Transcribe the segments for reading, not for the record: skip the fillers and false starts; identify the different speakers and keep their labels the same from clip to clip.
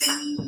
Speaker 1: Hare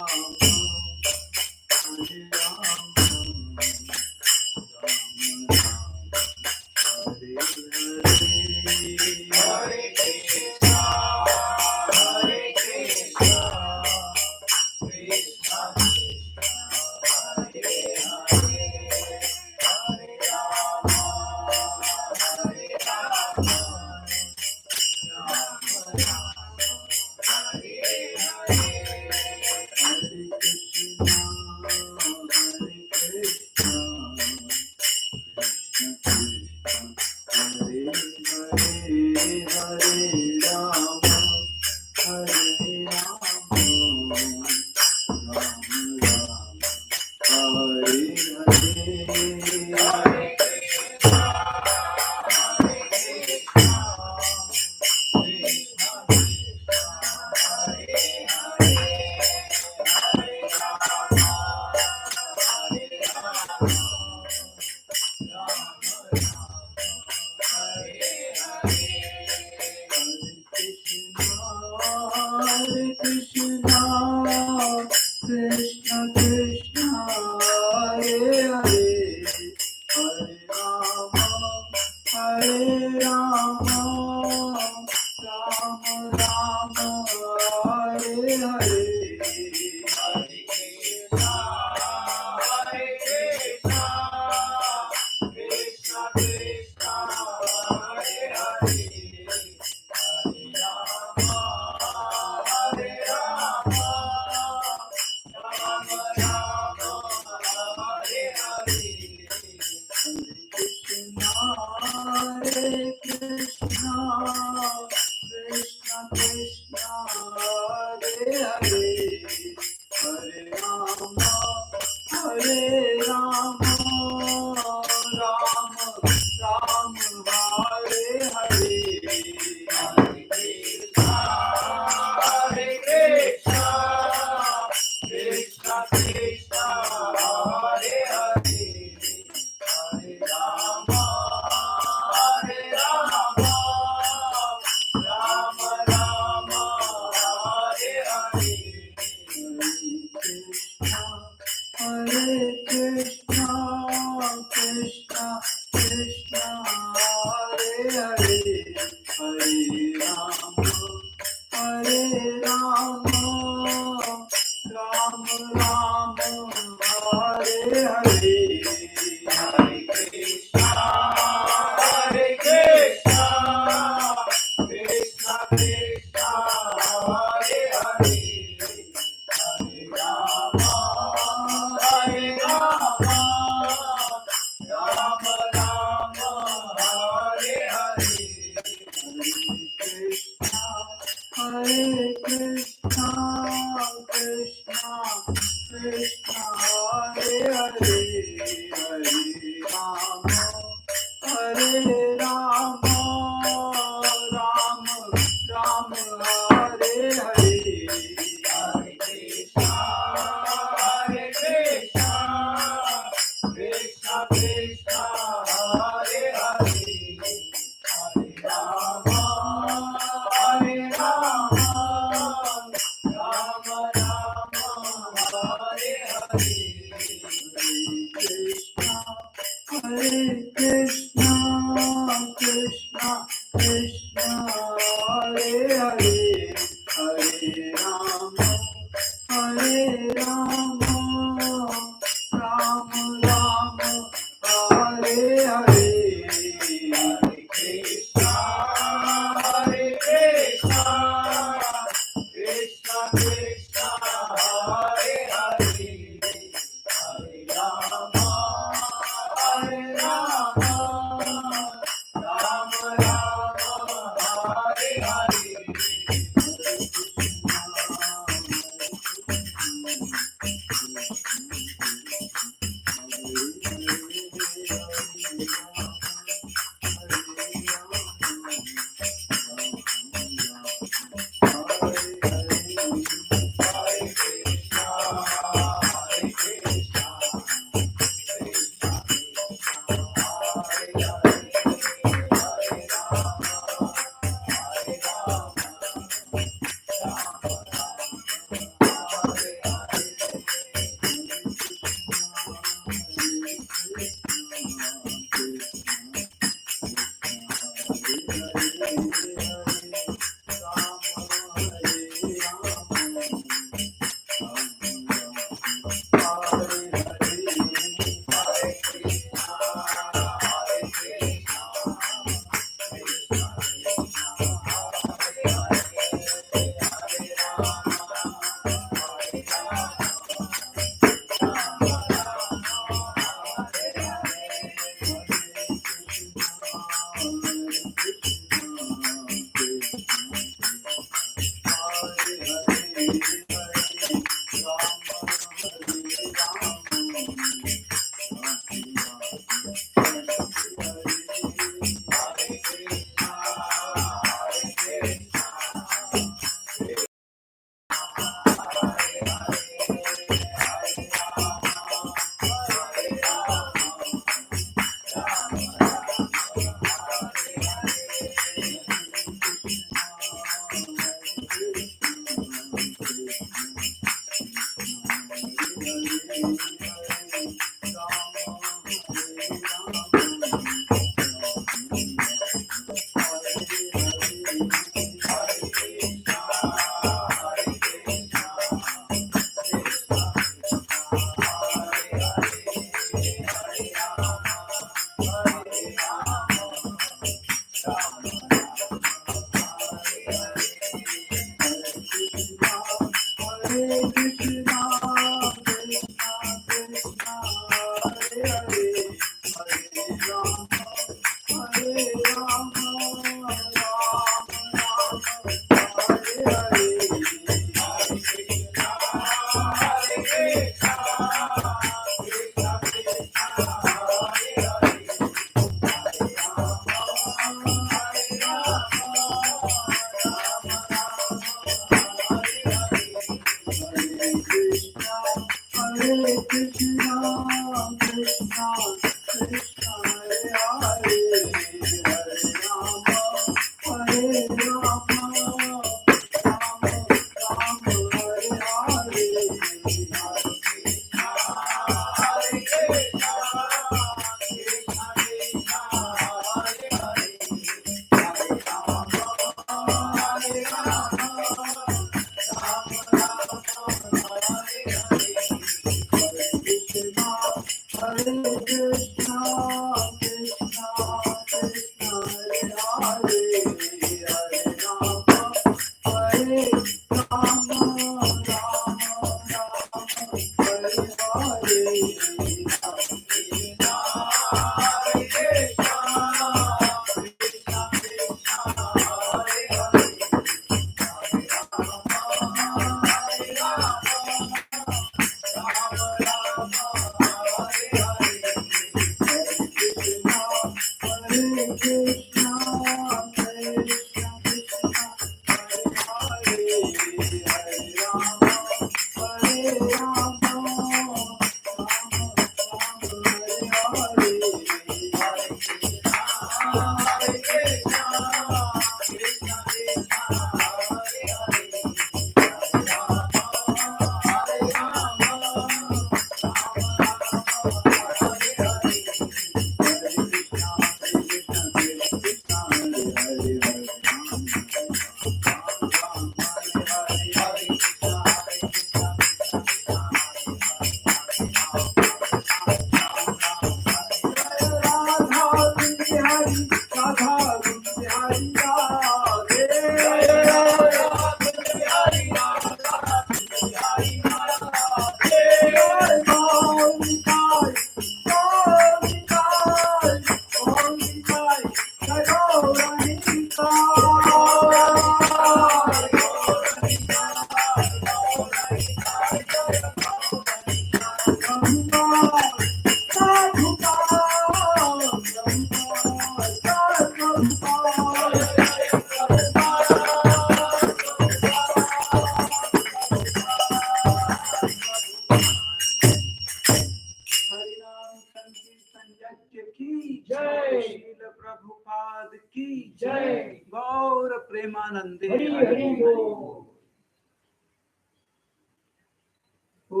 Speaker 1: ॐ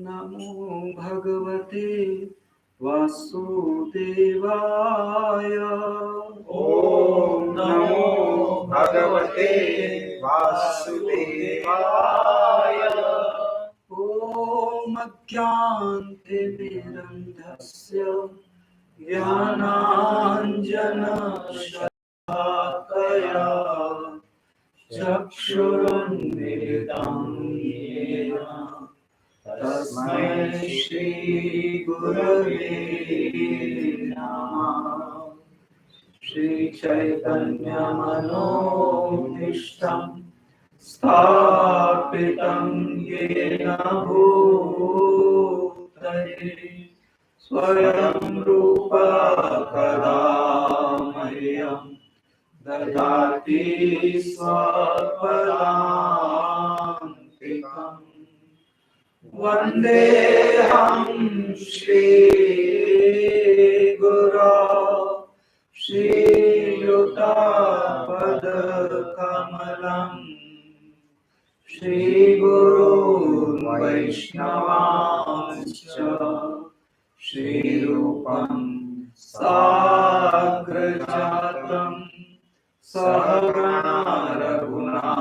Speaker 1: नमो भगवते वासुदेवाय।
Speaker 2: ॐ नमो भगवते वासुदेवाय।
Speaker 1: ॐ अज्ञानतिमिरन्धस्य ज्ञानाञ्जनशलाकया चक्षुरुन्मिलितं येन तस्मै श्रीगुरवे नमः। श्रीचैतन्यमनोभीष्टं स्थापितं येन भूतले स्वयं रूपा कदा मह्यं ददाति स्वपदान्तिकम्। वन्देऽहं श्रीगुरो श्रीयुतापदकमलम् श्रीगुरून् वैष्णवांश्च श्रीरूपं साग्रजातं सहगणा रघुनाथान्वितं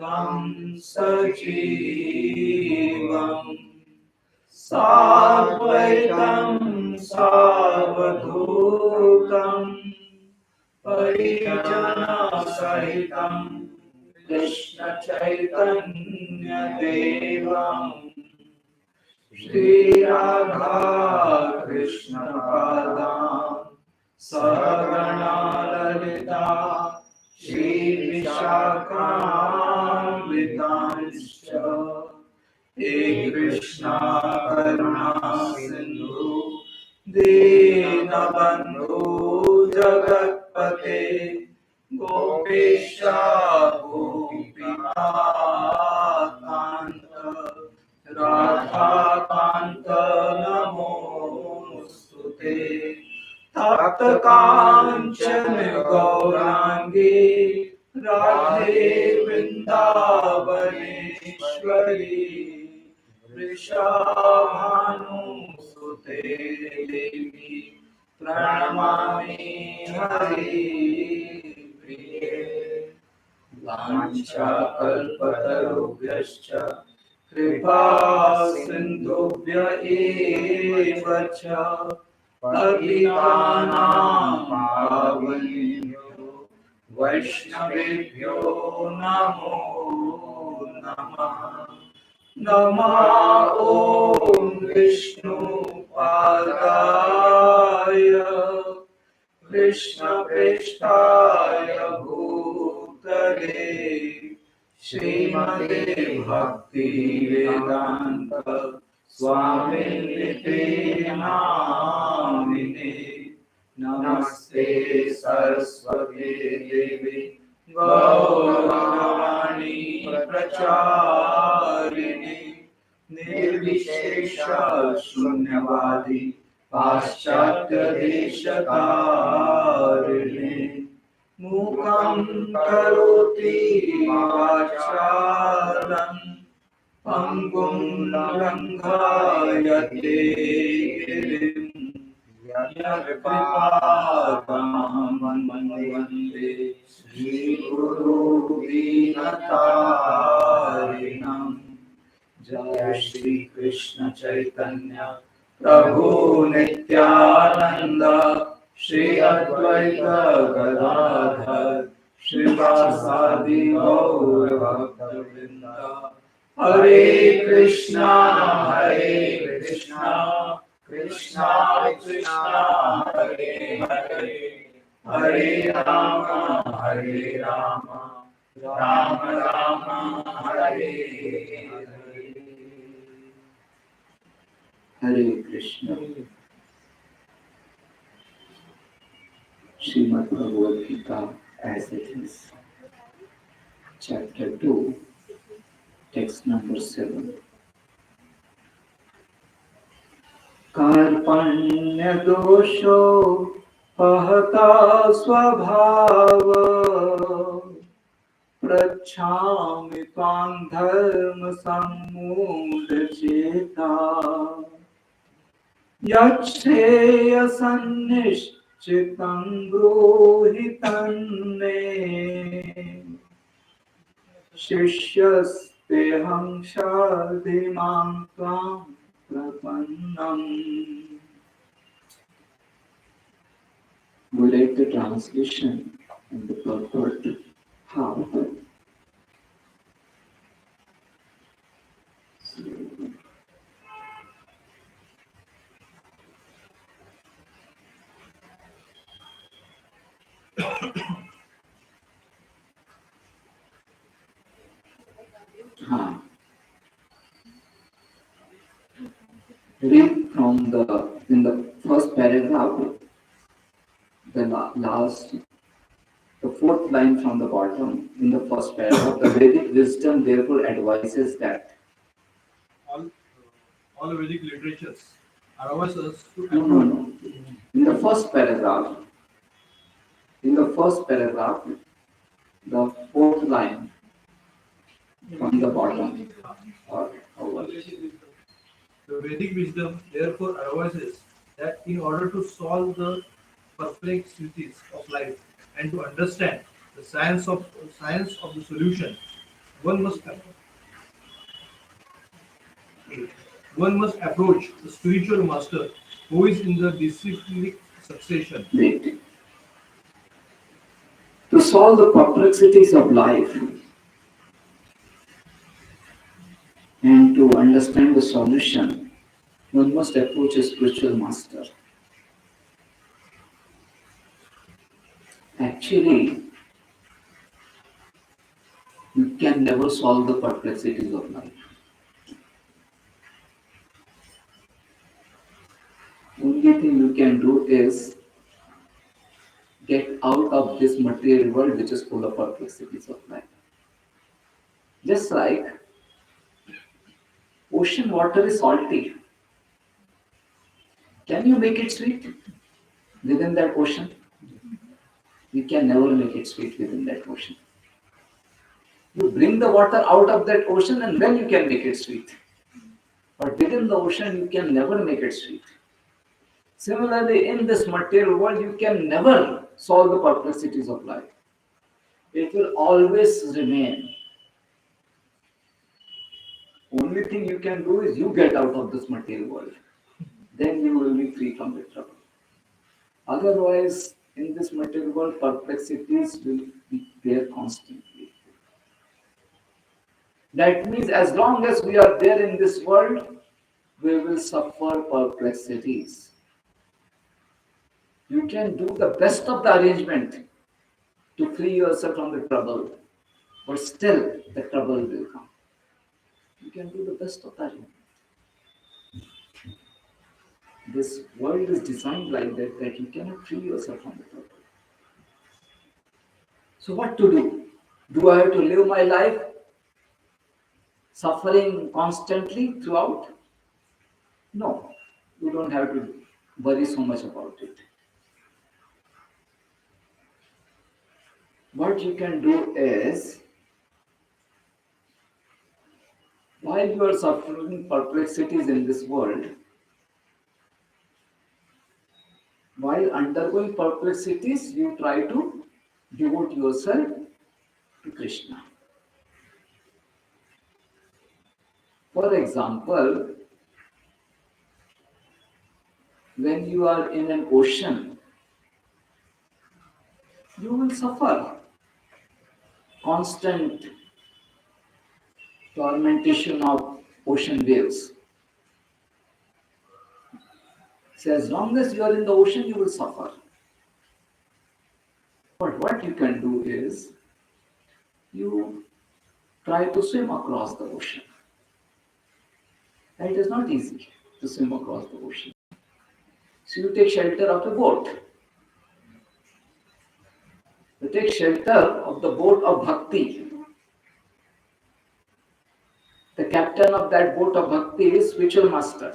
Speaker 1: तं सजीवम् साद्वैतं सावधूतं परिजनसहितं कृष्णचैतन्यदेवम् श्रीराधा कृष्णपादान् सहगणा ललिता श्रीविशाखान्वितांश्च हे कृष्णा करुणा सिन्धु दीनबन्धु जगत्पते गोपेशा गोपीनाथान्त राधाकान्त नमोऽस्तुते। तप्तकाञ्चन गौराङ्गी राधे वृन्दावनेश्वरी वृषभानुसुते देवी प्रणमामि हरिप्रिये। वाञ्छाकल्पतरुभ्यश्च कृपा सिन्धुभ्य एव च पतितानां पावनेभ्यो वैष्णवेभ्यो नमो नमः। नमः ॐ विष्णुपादाय कृष्णप्रेष्ठाय भूतले श्रीमते भक्तिवेदान्त स्वामिनिते नामिने। नमस्ते सरस्वती देवी गौरवाणी प्रचारिणे निर्विशेष शून्यवादी पाश्चात्य देशकारिणे। मूकं करोति वाचालं पङ्गुं लङ्घयते गिरिं यत्कृपातमहं वन्दे श्रीगुरुदीनतारिणम्। जय श्री कृष्ण चैतन्य प्रभु नित्यानंद श्री अद्वैत गदाधर श्रीवासादि गौर भक्तवृंद। हरे कृष्णा कृष्णा कृष्णा हरे हरे हरे राम राम राम हरे हरे। हरे Krishna. Shrimad Bhagavad Gita as it is, chapter 2, text number 7. कार्पण्य दोषो पहता स्वभाव प्रत्यगात्मक गच्छामि त्वां धर्मसम्मूढचेता यच्छ्रेयसन्निश्चितं ब्रूहि तन्मे शिष्यस्तेऽहं शाधिमां त्वां प्रपन्नम्. We read the translation and the purport. How? Read from in the first paragraph, the last, the fourth line from the bottom in the first paragraph. The Vedic wisdom therefore advises that
Speaker 3: all all Vedic literatures allows us to
Speaker 1: no. In the first paragraph, the fourth line from the bottom, or over.
Speaker 3: The Vedic wisdom therefore advises that in order to solve the perplexities of life and to understand the science of the solution, one must one must approach the spiritual master who is in the disciplic succession.
Speaker 1: Wait. To solve the perplexities of life and to understand the solution, one must approach a spiritual master. Actually, you can never solve the perplexities of life. Only thing you can do is get out of this material world which is full of perplexities of life. Just like ocean water is salty. Can you make it sweet within that ocean? You can never make it sweet within that ocean. You bring the water out of that ocean and then you can make it sweet. But within the ocean, you can never make it sweet. Similarly, in this material world, you can never solve the perplexities of life. It will always remain. Only thing you can do is you get out of this material world. Then you will be free from the trouble. Otherwise, in this material world, perplexities will be there constantly. That means as long as we are there in this world, we will suffer perplexities. You can do the best of the arrangement to free yourself from the trouble, but still the trouble will come. You can do the best of the arrangement. This world is designed like that you cannot free yourself from the trouble. So what to do? Do I have to live my life suffering constantly throughout? No, you don't have to worry so much about it. What you can do is, while you are suffering perplexities in this world, while undergoing perplexities, you try to devote yourself to Krishna. For example, when you are in an ocean, you will suffer constant tormentation of ocean waves. So as long as you are in the ocean, you will suffer. But what you can do is, you try to swim across the ocean. And it is not easy to swim across the ocean. So you take shelter of a boat. You take shelter of the boat of bhakti. The captain of that boat of bhakti is spiritual master.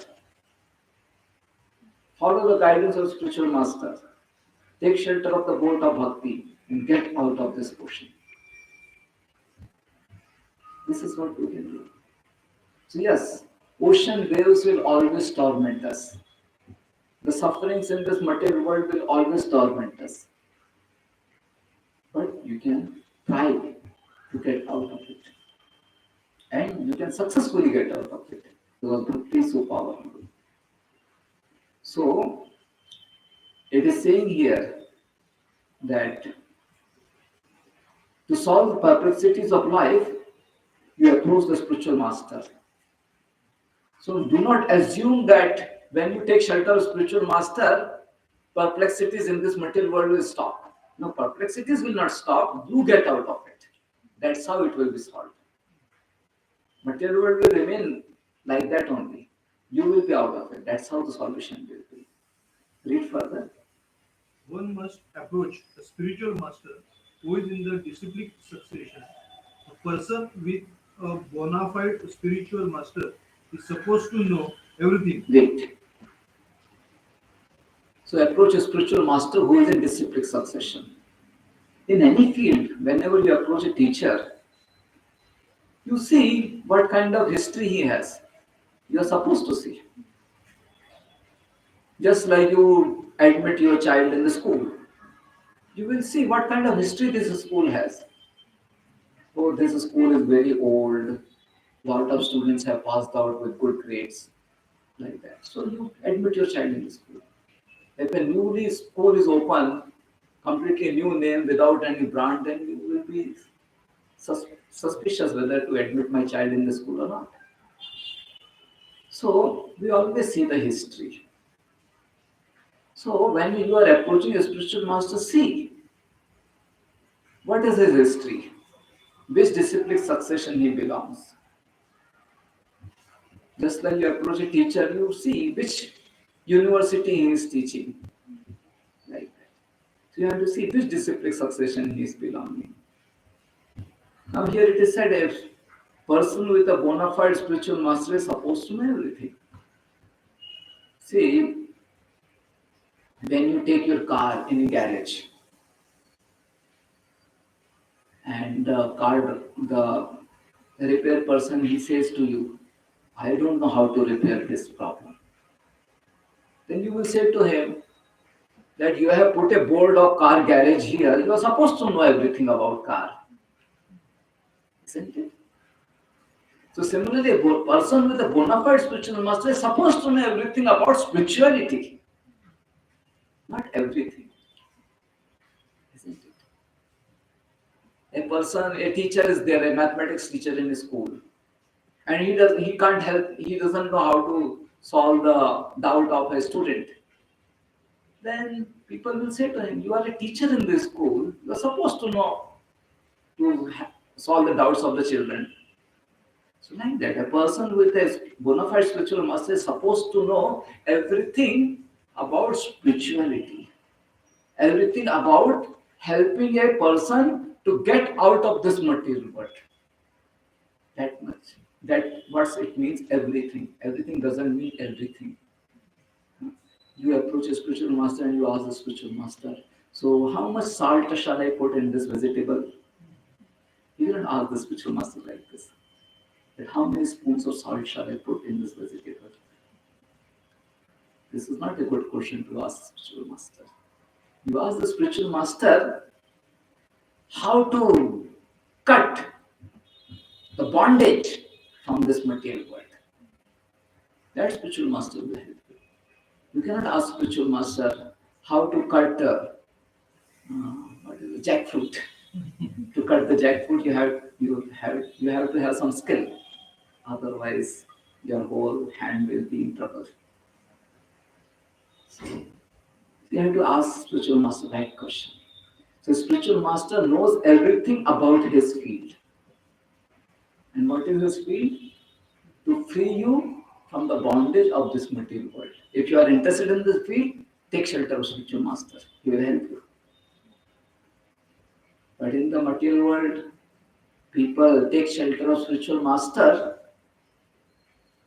Speaker 1: Follow the guidance of spiritual master. Take shelter of the boat of bhakti and get out of this ocean. This is what we can do. So yes, ocean waves will always torment us. The sufferings in this material world will always torment us. But you can try to get out of it. And you can successfully get out of it. Because bhakti is so powerful. So it is saying here that to solve the perplexities of life, you approach the spiritual master. So do not assume that when you take shelter of spiritual master, perplexities in this material world will stop. No, perplexities will not stop. You get out of it. That's how it will be solved. Material world will remain like that only. You will be out of it. That's how the solution will be. Read further.
Speaker 3: One must approach a spiritual master who is in the disciplic succession. A person with a bona fide spiritual master is supposed to know everything.
Speaker 1: Wait. So approach a spiritual master who is in disciplic succession. In any field, whenever you approach a teacher, you see what kind of history he has. You are supposed to see. Just like you admit your child in the school, you will see what kind of history this school has. Oh, this school is very old. Lot of students have passed out with good grades, like that. So you admit your child in the school. If a newly school is open, completely new name without any brand, then you will be suspicious whether to admit my child in the school or not. So we always see the history. So when you are approaching a spiritual master, see what is his history, which disciplic succession he belongs. Just like you approach a teacher, you see which university he is teaching. Like that. So you have to see which disciplic succession he is belonging. Now here it is said a person with a bona fide spiritual master is supposed to know everything. See, when you take your car in a garage and the repair person he says to you, I don't know how to repair this problem. Then you will say to him that you have put a board of car garage here. You are supposed to know everything about car, isn't it? So similarly, a person with a bona fide spiritual master is supposed to know everything about spirituality, not everything, isn't it? A person, a teacher is there, a mathematics teacher in a school, and he can't help, he doesn't know how to solve the doubt of a student. Then people will say to him, you are a teacher in this school, you are supposed to know to solve the doubts of the children. So like that, a person with a bona fide spiritual master is supposed to know everything about spirituality, everything about helping a person to get out of this material world. That much. That what it means, everything. Everything doesn't mean everything. You approach a spiritual master and you ask the spiritual master, so how much salt shall I put in this vegetable? You don't ask the spiritual master like this. That how many spoons of salt shall I put in this vegetable? This is not a good question to ask the spiritual master. You ask the spiritual master how to cut the bondage from this material world. That spiritual master will help you. You cannot ask spiritual master how to cut what is it, jackfruit. To cut the jackfruit, you have to have some skill. Otherwise, your whole hand will be in trouble. So you have to ask spiritual master right question. So spiritual master knows everything about his field. And what is his field? To free you from the bondage of this material world. If you are interested in this field, take shelter of spiritual master. He will help you. But in the material world, people take shelter of spiritual master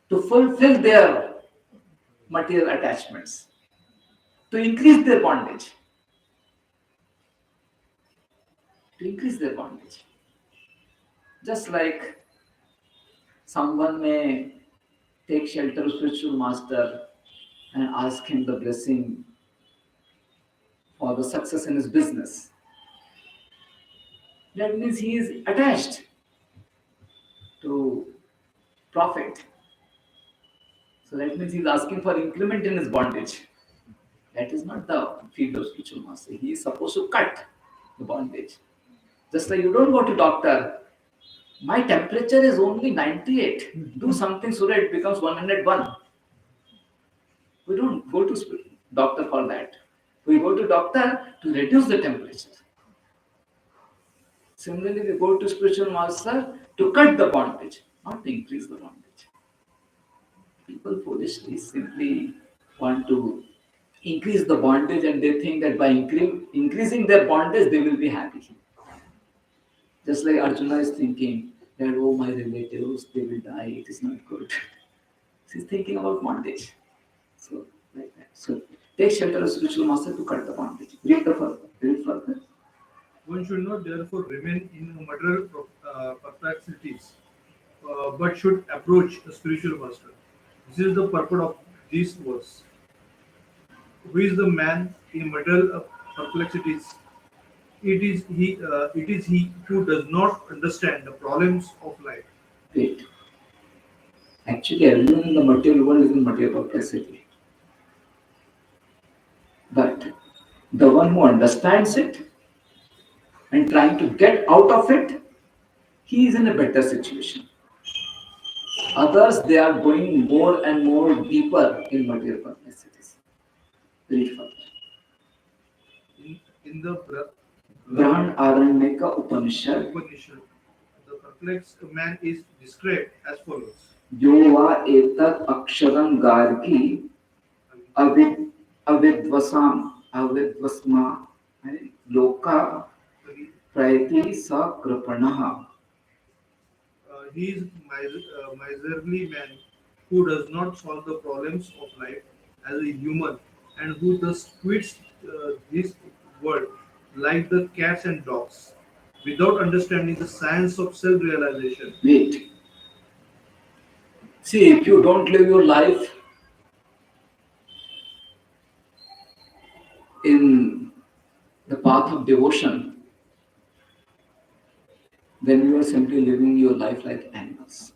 Speaker 1: to fulfill their material attachments, to increase their bondage, to increase their bondage. Just like Someone may take shelter of spiritual master and ask him the blessing for the success in his business. That means he is attached to profit. So that means he's asking for increment in his bondage. That is not the field of spiritual master. He is supposed to cut the bondage. Just like you don't go to doctor. My temperature is only 98. Do something so that it becomes 101. We don't go to doctor for that. We go to doctor to reduce the temperature. Similarly, we go to spiritual master to cut the bondage, not to increase the bondage. People foolishly simply want to increase the bondage and they think that by increasing their bondage, they will be happy. Just like Arjuna is thinking that, oh, my relatives, they will die, it is not good. He's thinking about bondage. So, like that. So, take shelter of spiritual master to cut the bondage. Read further.
Speaker 3: One should not therefore remain in material perplexities, but should approach a spiritual master. This is the purport of this verse. Who is the man in material perplexities? It is he who does not understand the problems of life.
Speaker 1: Wait. Actually, everyone in the material world is in material perplexity. But the one who understands it and trying to get out of it, he is in a better situation. Others, they are going more and more deeper in material perplexities. Read further.
Speaker 3: In the
Speaker 1: Brihadaranyaka Upanishad,
Speaker 3: Upanishad, the perplexed man is described as follows.
Speaker 1: Yova etat aksharam gargi avid avidvasma loka praiti sa krapanaha.
Speaker 3: He is miserly man who does not solve the problems of life as a human and who thus quits this world like the cats and dogs without understanding the science of self-realization.
Speaker 1: Wait. See, if you don't live your life in the path of devotion, then you are simply living your life like animals.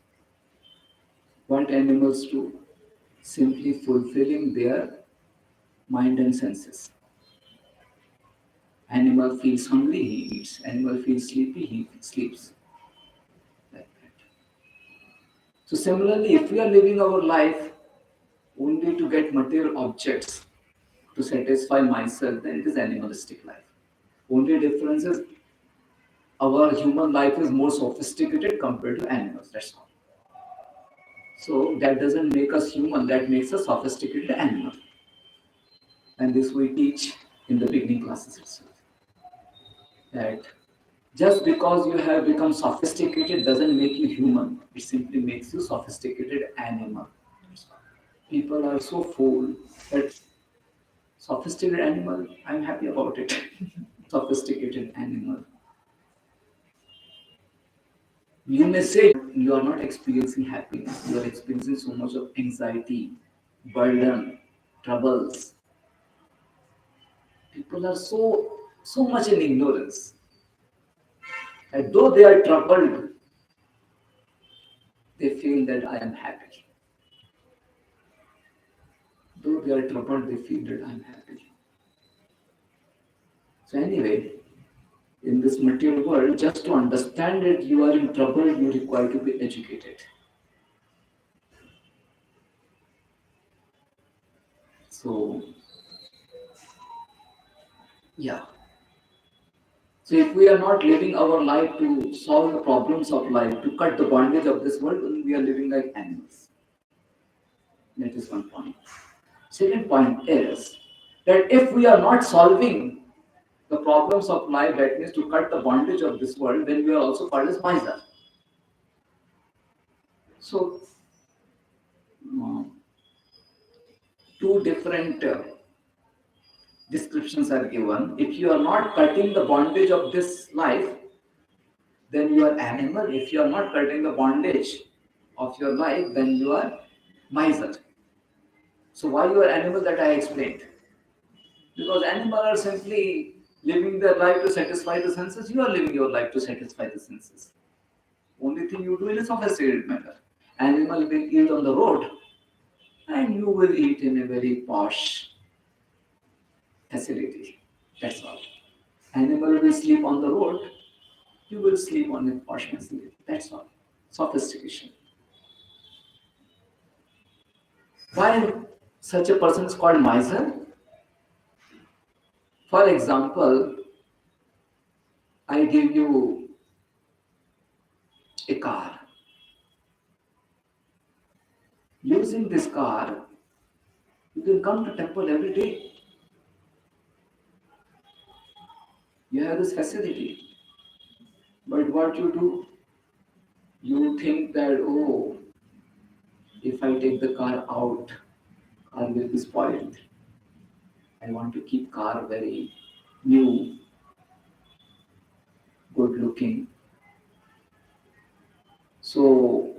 Speaker 1: What animals do? Simply fulfilling their mind and senses. Animal feels hungry, he eats. Animal feels sleepy, he sleeps. Like that. So similarly, if we are living our life only to get material objects to satisfy myself, then it is animalistic life. Only difference is our human life is more sophisticated compared to animals. That's all. So that doesn't make us human, that makes us sophisticated animal. And this we teach in the beginning classes itself. That just because you have become sophisticated doesn't make you human. It simply makes you sophisticated animal. People are so fool that sophisticated animal, I'm happy about it. Sophisticated animal. You may say you are not experiencing happiness, you are experiencing so much of anxiety, burden, troubles. People are so much in ignorance. And though they are troubled, they feel that I am happy. Though they are troubled, they feel that I am happy. So anyway, in this material world, just to understand that you are in trouble, you require to be educated. So, yeah. So if we are not living our life to solve the problems of life, to cut the bondage of this world, then we are living like animals. That is one point. Second point is that if we are not solving the problems of life, that means to cut the bondage of this world, then we are also called as miser. So, uh, two different descriptions are given. If you are not cutting the bondage of this life, then you are animal. If you are not cutting the bondage of your life, then you are miser. So why you are animal, that I explained? Because animals are simply living their life to satisfy the senses. You are living your life to satisfy the senses. Only thing you do in a sophisticated manner. Animal will eat on the road, and you will eat in a very posh facility. That's all. Animal will sleep on the road, you will sleep on a posh facility. That's all. Sophistication. Why such a person is called miser? For example, I give you a car. Using this car, you can come to temple every day. You have this facility. But what you do, you think that, oh, if I take the car out, car will be spoiled. I want to keep car very new, good looking. So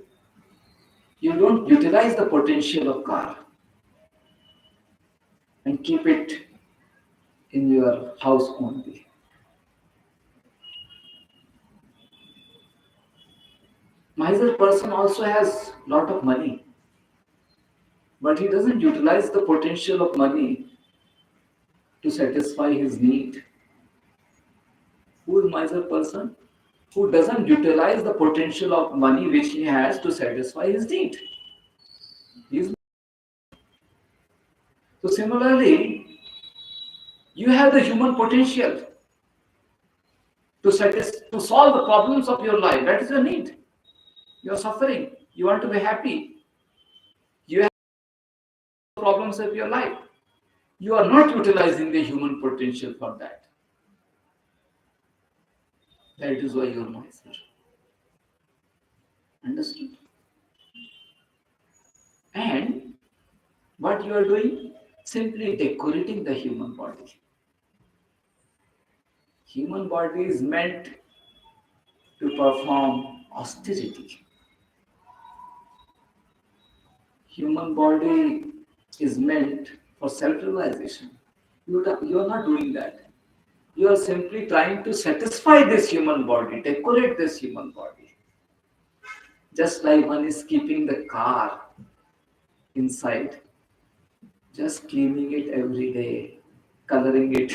Speaker 1: you don't utilize the potential of car and keep it in your house only. Miser person also has lot of money, but he doesn't utilize the potential of money to satisfy his need. Who is miser person? Who doesn't utilize the potential of money which he has to satisfy his need. He's, so similarly, you have the human potential to solve the problems of your life. That is your need. You are suffering. You want to be happy. You have problems of your life. You are not utilizing the human potential for that. That is why you are miser. Understood? And what you are doing? Simply decorating the human body. Human body is meant to perform austerity. Human body is meant for self-realization. You are not doing that. You are simply trying to satisfy this human body, decorate this human body. Just like one is keeping the car inside, just cleaning it every day, coloring it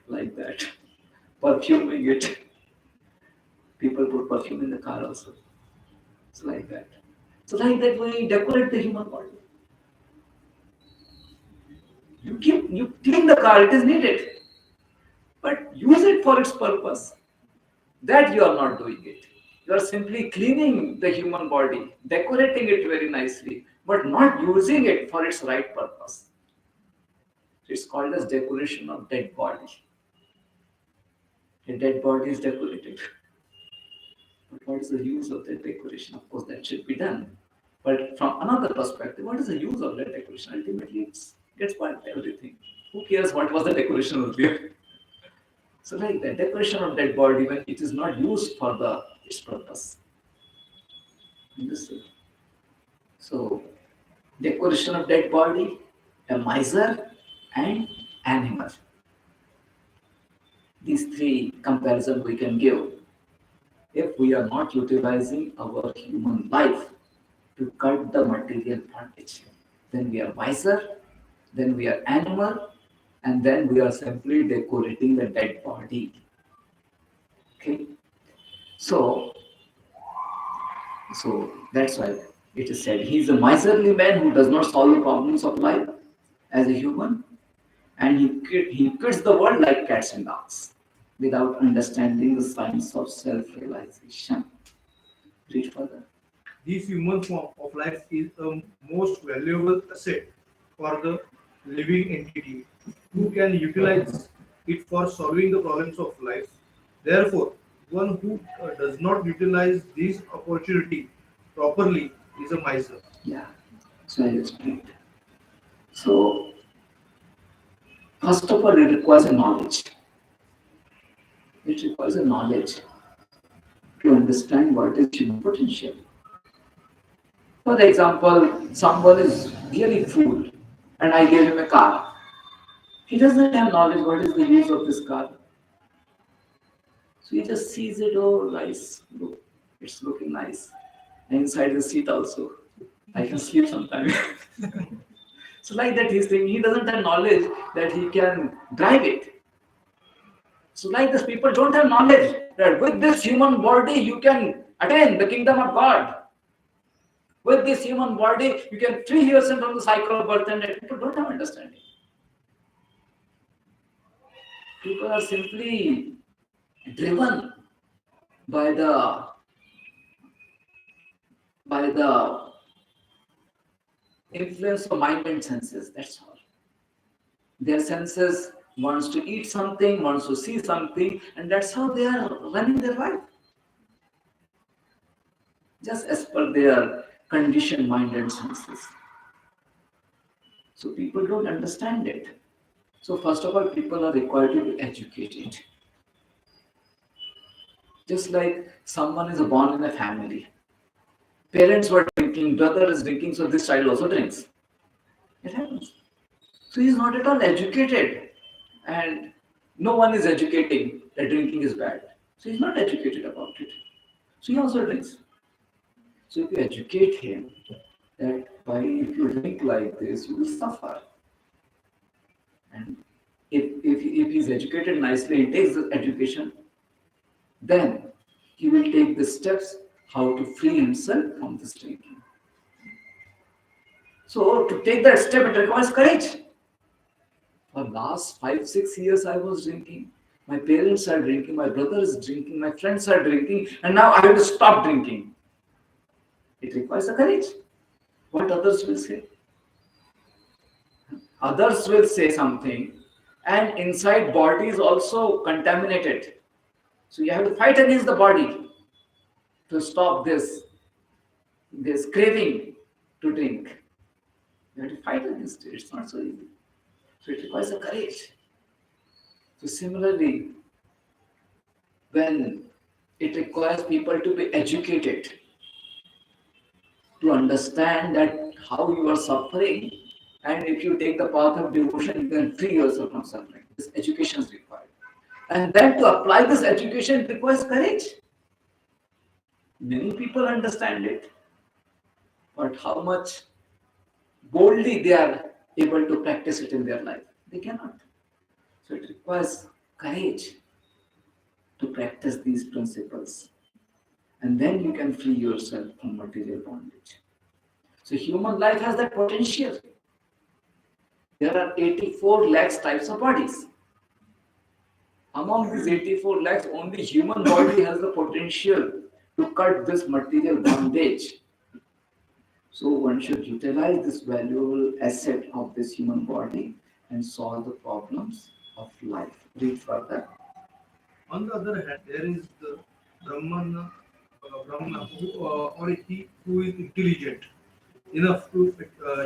Speaker 1: like that, perfuming it. People put perfume in the car also. It's like that. So like that we decorate the human body. You clean the car, it is needed. But use it for its purpose. That you are not doing it. You are simply cleaning the human body, decorating it very nicely, but not using it for its right purpose. It's called as decoration of dead body. A dead body is decorated. But what is the use of that decoration? Of course, that should be done. But from another perspective, what is the use of that decoration? Ultimately, it gets spoiled everything. Who cares what was the decoration earlier? So, like the decoration of dead body when it is not used for its purpose. Understood? So, decoration of dead body, a miser, and animal. These three comparisons we can give. If we are not utilizing our human life to cut the material bondage, then we are miser, then we are animal, and then we are simply decorating the dead body. Okay, so that's why it is said he is a miserly man who does not solve the problems of life as a human, and he quits the world like cats and dogs without understanding the science of self-realization. Read further.
Speaker 3: This human form of life is a most valuable asset for the living entity who can utilize it for solving the problems of life. Therefore, one who does not utilize this opportunity properly is a miser.
Speaker 1: Yeah, so I explained. So first of all, it requires a knowledge. It requires a knowledge to understand what is human potential. For example, someone is really fool and I gave him a car. He doesn't have knowledge what is the use of this car. So he just sees it, oh nice, look, it's looking nice. And inside the seat also. I can sleep sometime. So like that he's saying he doesn't have knowledge that he can drive it. So like this people don't have knowledge that with this human body you can attain the kingdom of God. With this human body you can free yourself from the cycle of birth and death. People don't have understanding. People are simply driven by the influence of mind and senses. That's all. Their senses wants to eat something, wants to see something, and that's how they are running their life. Just as per their conditioned mind and senses. So people don't understand it. So first of all, people are required to be educated. Just like someone is born in a family. Parents were drinking, brother is drinking, so this child also drinks. It happens. So he's not at all educated. And no one is educating that drinking is bad. So he's not educated about it. So he also drinks. So if you educate him that why if you drink like this, you will suffer. And if he's educated nicely, he takes the education, then he will take the steps how to free himself from this drinking. So to take that step, it requires courage. For last 5, 6 years, I was drinking. My parents are drinking, my brother is drinking, my friends are drinking, and now I have to stop drinking. It requires a courage. What others will say? Others will say something, and inside body is also contaminated. So you have to fight against the body to stop this craving to drink. You have to fight against it. It's not so easy. So it requires a courage. So similarly, when it requires people to be educated to understand that how you are suffering, and if you take the path of devotion, you can free yourself from suffering. This education is required. And then to apply this education, it requires courage. Many people understand it, but how much boldly they are able to practice it in their life? They cannot. So it requires courage to practice these principles. And then you can free yourself from material bondage. So human life has that potential. There are 84 lakhs types of bodies. Among these 84 lakhs, only human body has the potential to cut this material bondage. So one should utilize this valuable asset of this human body and solve the problems of life. Read further.
Speaker 3: On the other hand, there is the Brahmana or he who is intelligent enough to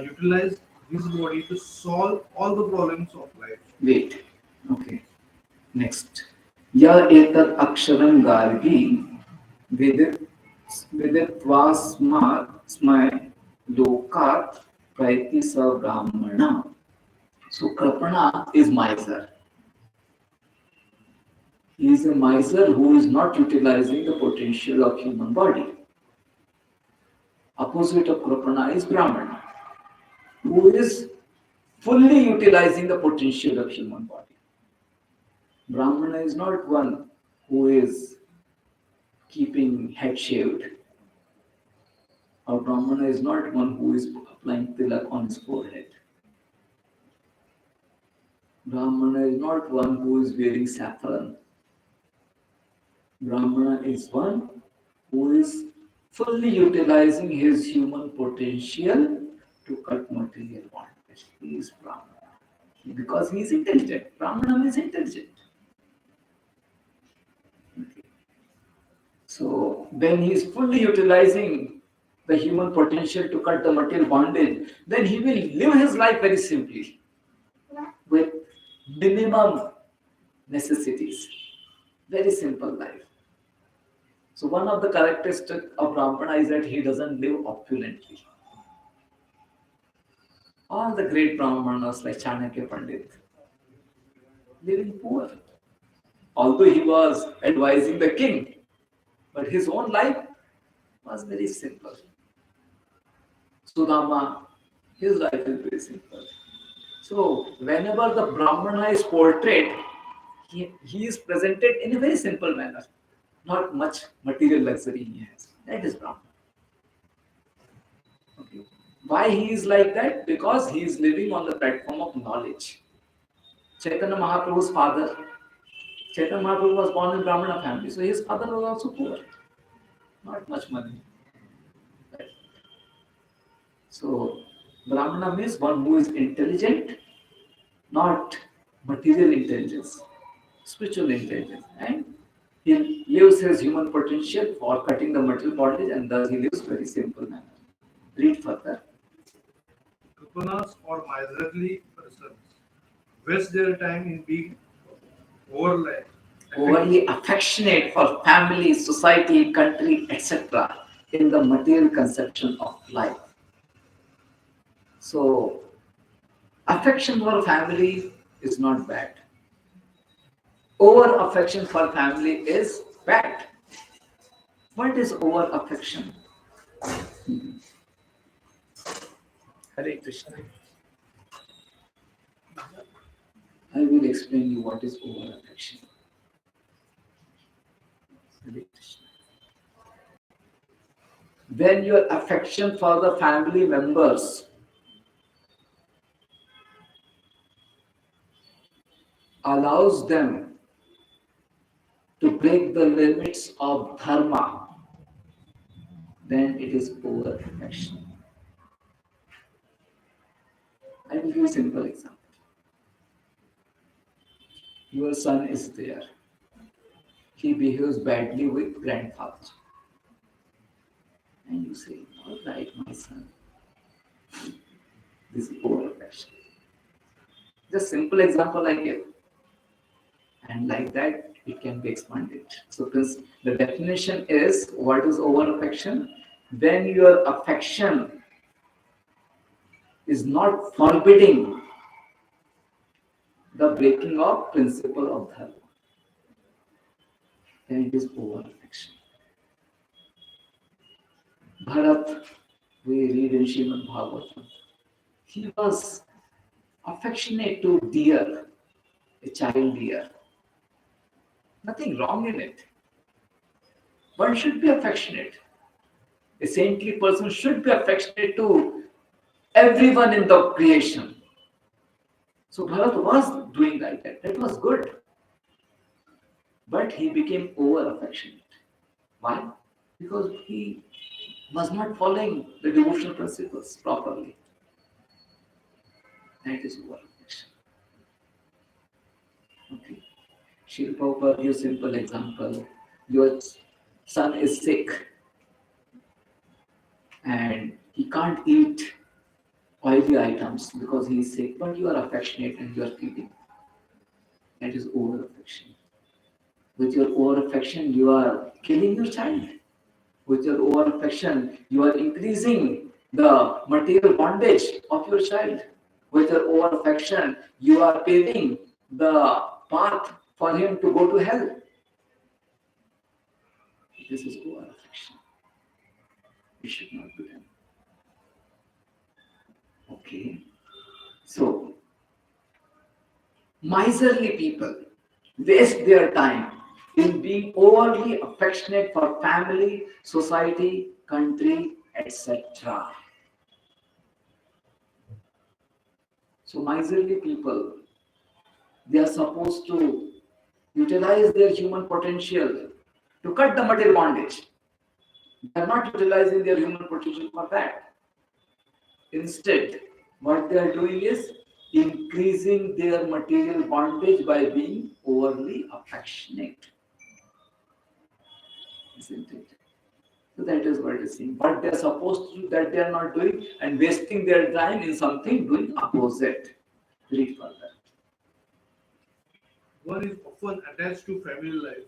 Speaker 3: utilize his body to solve all the problems of life.
Speaker 1: Wait. Okay. Next. Ya etat aksharam gargi vidit vidittvasmay lokat praiti sa brahmana. So Krapana is miser. He is a miser who is not utilizing the potential of human body. Opposite of Krapana is Brahmana, who is fully utilizing the potential of human body. Brahmana is not one who is keeping head shaved, or Brahmana is not one who is applying tilak on his forehead. Brahmana is not one who is wearing saffron. Brahmana is one who is fully utilizing his human potential to cut material bondage. He is Brahmana. Because he is intelligent. Brahmana is intelligent. Okay. So when he is fully utilizing the human potential to cut the material bondage, then he will live his life very simply with minimum necessities. Very simple life. So one of the characteristics of Brahmana is that he doesn't live opulently. All the great Brahmanas like Chanakya Pandit living poor. Although he was advising the king, but his own life was very simple. Sudama, his life is very simple. So whenever the Brahmana is portrayed, he is presented in a very simple manner. Not much material luxury he has. That is Brahmana. Okay. Why he is like that? Because he is living on the platform of knowledge. Chaitanya Mahaprabhu's father, Chaitanya Mahaprabhu was born in Brahmana family, so his father was also poor. Not much money. Right? So Brahmana means one who is intelligent, not material intelligence, spiritual intelligence. And he lives his human potential for cutting the material bondage, and thus he lives very simple manner. Read further.
Speaker 3: Kapanas or miserly persons waste their time in being overly
Speaker 1: Overly affectionate for family, society, country, etc. in the material conception of life. So, affection for family is not bad. Over affection for family is bad. What is over affection? Hare Krishna. I will explain you what is over affection. Hare Krishna. When your affection for the family members allows them to break the limits of dharma, then it is over affection. I will give you a simple example. Your son is there. He behaves badly with grandfather. And you say, all right, my son, this is over affection. Just simple example I give. And like that, it can be expanded. So the definition is what is over affection? When your affection is not forbidding the breaking of principle of dharma, then it is over affection. Bharat, we read in Srimad Bhagavatam, he was affectionate to deer, a child deer. Nothing wrong in it. One should be affectionate. A saintly person should be affectionate to everyone in the creation. So Bharat was doing like that. That was good. But he became over affectionate. Why? Because he was not following the devotional principles properly. That is over affection. Okay. Srila Prabhupada gives simple example. Your son is sick and he can't eat oily items because he is sick, but you are affectionate and you are feeding. That is over affection. With your over affection, you are killing your child. With your over affection, you are increasing the material bondage of your child. With your over affection, you are paving the path for him to go to hell. This is over affection. It should not be done. Okay. So, miserly people waste their time in being overly affectionate for family, society, country, etc. So miserly people, they are supposed to utilize their human potential to cut the material bondage. They are not utilizing their human potential for that. Instead, what they are doing is increasing their material bondage by being overly affectionate. Isn't it? So that is what is saying. What they are supposed to do that they are not doing and wasting their time in something doing opposite. Read further.
Speaker 3: one is often attached to family life,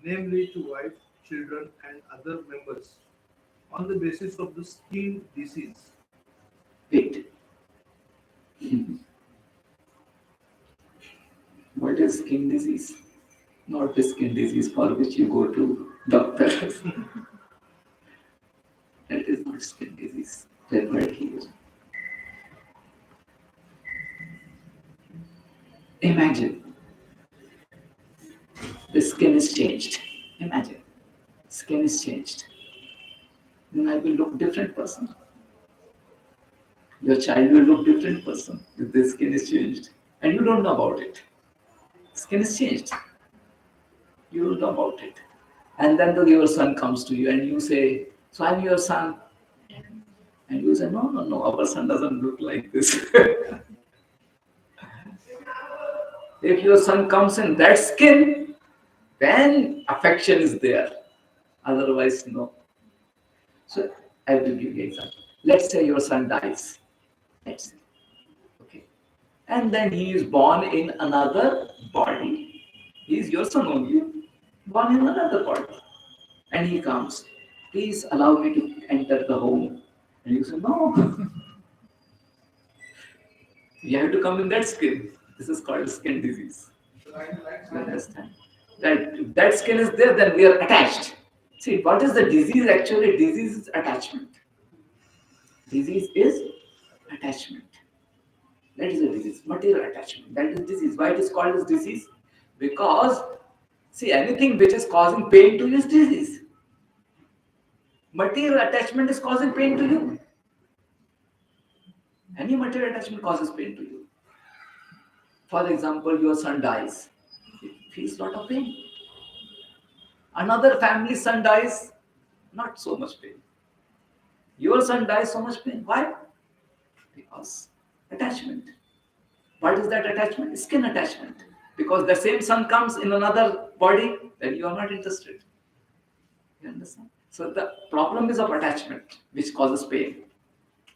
Speaker 3: namely to wife, children, and other members on the basis of the skin disease.
Speaker 1: Wait, what is skin disease? Not the skin disease for which you go to doctor. That is not skin disease. That right here. Imagine the skin is changed. Imagine skin is changed. Then I will look different person. Your child will look different person if the skin is changed. And you don't know about it. Skin is changed. You don't know about it. And then your son comes to you and you say, so I'm your son. And you say, no, no, no, our son doesn't look like this. If your son comes in that skin, then affection is there. Otherwise, no. So I will give you an example. Let's say your son dies. Let's say. Okay. And then he is born in another body. He is your son only, born in another body. And he comes, please allow me to enter the home. And you say, no, you have to come in that skin. This is called skin disease. You understand? That if that skin is there, then we are attached. See, what is the disease actually? Disease is attachment. Disease is attachment. That is a disease, material attachment. That is disease. Why it is called as disease? Because, see, anything which is causing pain to you is disease. Material attachment is causing pain to you. Any material attachment causes pain to you. For example, your son dies. It feels a lot of pain. Another family's son dies, not so much pain. Your son dies, so much pain. Why? Because attachment. What is that attachment? Skin attachment. Because the same son comes in another body, then you are not interested. You understand? So the problem is of attachment, which causes pain.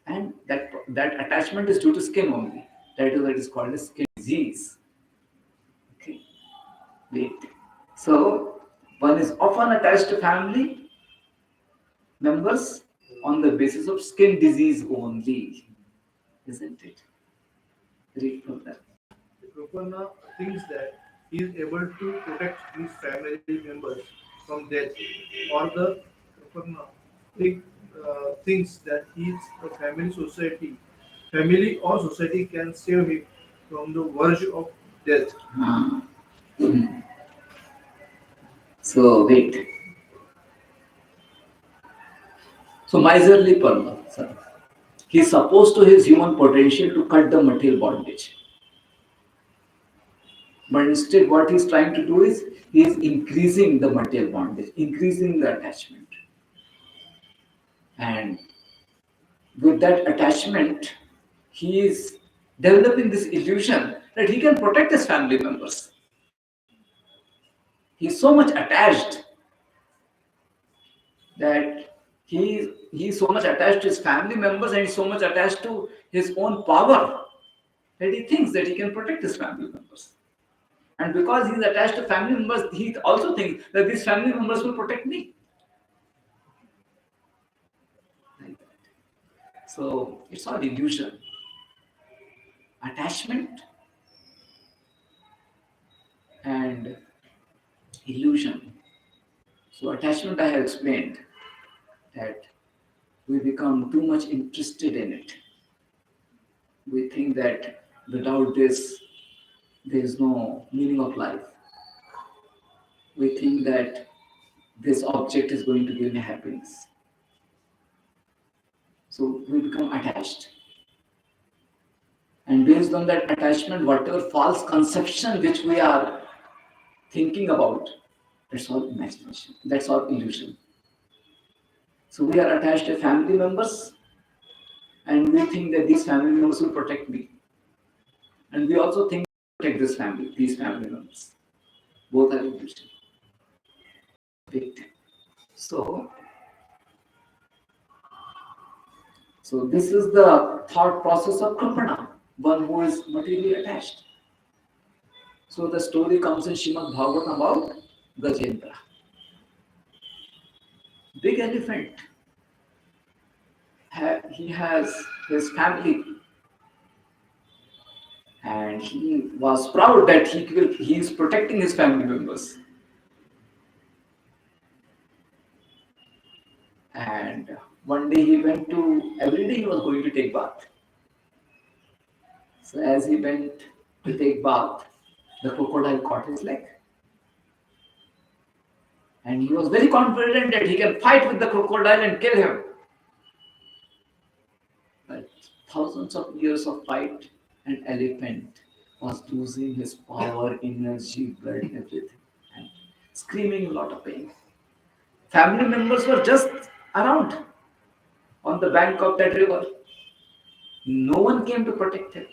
Speaker 1: And that attachment is due to skin only. That is what is called a skin disease. Okay. Wait. So one is often attached to family members on the basis of skin disease only. Isn't it? Read further.
Speaker 3: Prapanna thinks that he is able to protect his family members from death, or the Prapanna think, thinks that his family or society can save him from the verge of death.
Speaker 1: Ah. So wait. So miserly Parma, sir. He is supposed to his human potential to cut the material bondage. But instead, what he's trying to do is he is increasing the material bondage, increasing the attachment. And with that attachment, he is developing this illusion that he can protect his family members. He is so much attached that he is so much attached to his family members and so much attached to his own power that he thinks that he can protect his family members. And because he is attached to family members, he also thinks that these family members will protect me. Like that. So it's all illusion. Attachment and illusion. So attachment I have explained that we become too much interested in it. We think that without this, there is no meaning of life. We think that this object is going to give me happiness. So we become attached. And based on that attachment, whatever false conception which we are thinking about, that's all imagination. That's all illusion. So we are attached to family members and we think that these family members will protect me. And we also think protect these family members. Both are illusion. So, so this is the thought process of Kalpana, one who is materially attached. So the story comes in Srimad Bhagavatam about Gajendra. big elephant. He has his family, and he was proud that he is protecting his family members. And one day he went to every day he was going to take bath. So as he went to take bath, the crocodile caught his leg, and he was very confident that he can fight with the crocodile and kill him. But thousands of years of fight, an elephant was losing his power, energy, blood, everything, and screaming a lot of pain. Family members were just around on the bank of that river. No one came to protect him.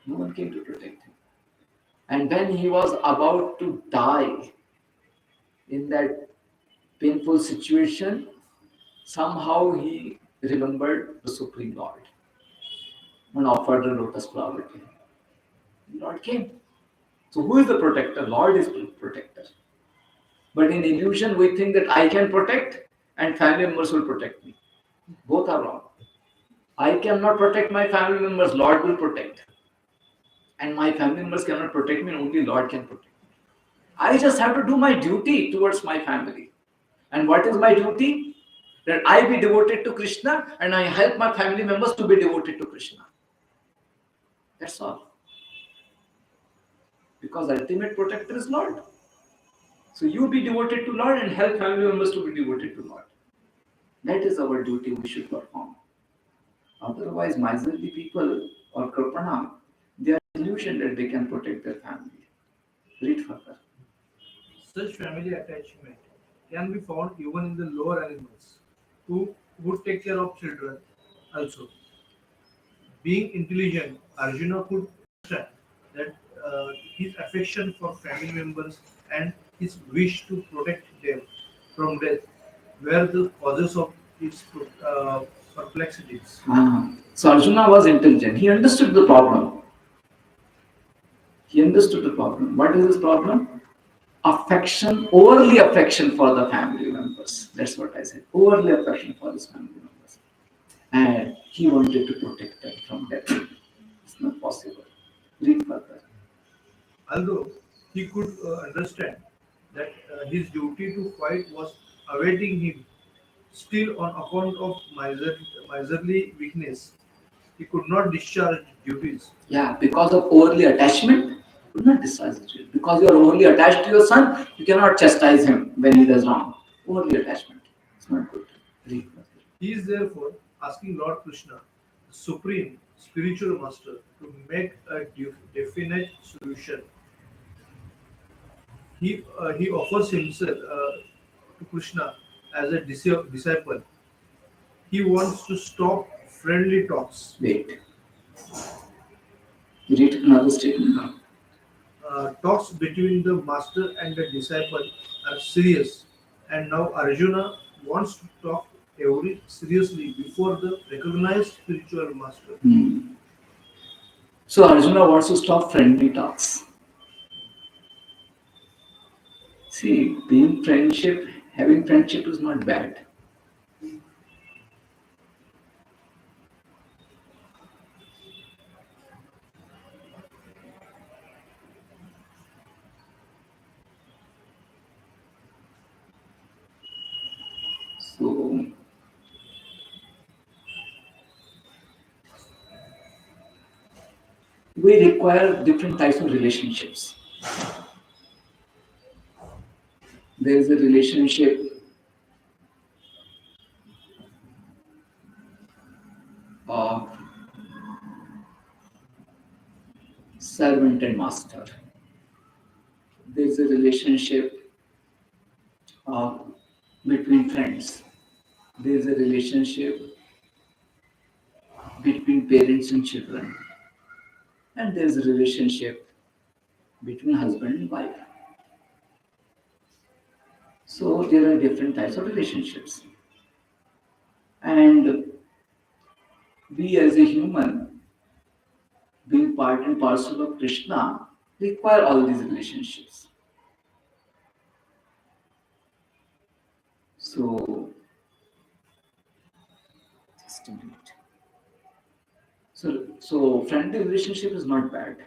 Speaker 1: No one came to protect him. And when he was about to die in that painful situation, somehow he remembered the Supreme Lord and offered a lotus flower to him. Lord came. So who is the protector? Lord is the protector. But in illusion, we think that I can protect and family members will protect me. Both are wrong. I cannot protect my family members, Lord will protect. And my family members cannot protect me, only Lord can protect me. I just have to do my duty towards my family. And what is my duty? That I be devoted to Krishna and I help my family members to be devoted to Krishna. That's all. Because ultimate protector is Lord. So you be devoted to Lord and help family members to be devoted to Lord. That is our duty we should perform. Otherwise, miserly people or kripana, they are illusion that they can protect their family. Read further.
Speaker 3: Such family attachment can be found even in the lower animals who would take care of children also. Being intelligent, Arjuna could understand that his affection for family members and his wish to protect them from death were the causes of his perplexities.
Speaker 1: So Arjuna was intelligent. He understood the problem. He understood the problem. What is his problem? Affection, overly affection for the family members. That's what I said. Overly affection for his family members. And he wanted to protect them from death. It's not possible. Read further.
Speaker 3: Although he could understand that his duty to fight was awaiting him, still on account of miserly weakness, he could not discharge duties.
Speaker 1: Yeah, because of overly attachment, you could not discharge it. Because you are overly attached to your son, you cannot chastise him when he does wrong. Overly attachment. It's not good. Read further.
Speaker 3: He is therefore asking Lord Krishna, the supreme spiritual master, to make a definite solution. He offers himself to Krishna as a disciple. He wants to stop friendly talks.
Speaker 1: Wait. Read another statement now.
Speaker 3: Talks between the master and the disciple are serious, and now Arjuna wants to talk every seriously before the recognized spiritual master.
Speaker 1: So Arjuna wants to stop friendly talks. See, having friendship is not bad. So we require different types of relationships. There is a relationship of servant and master. There is a relationship between friends. There is a relationship between parents and children. And there is a relationship between husband and wife. So there are different types of relationships. And we as a human, being part and parcel of Krishna, require all these relationships. So, just a minute. So friendly relationship is not bad.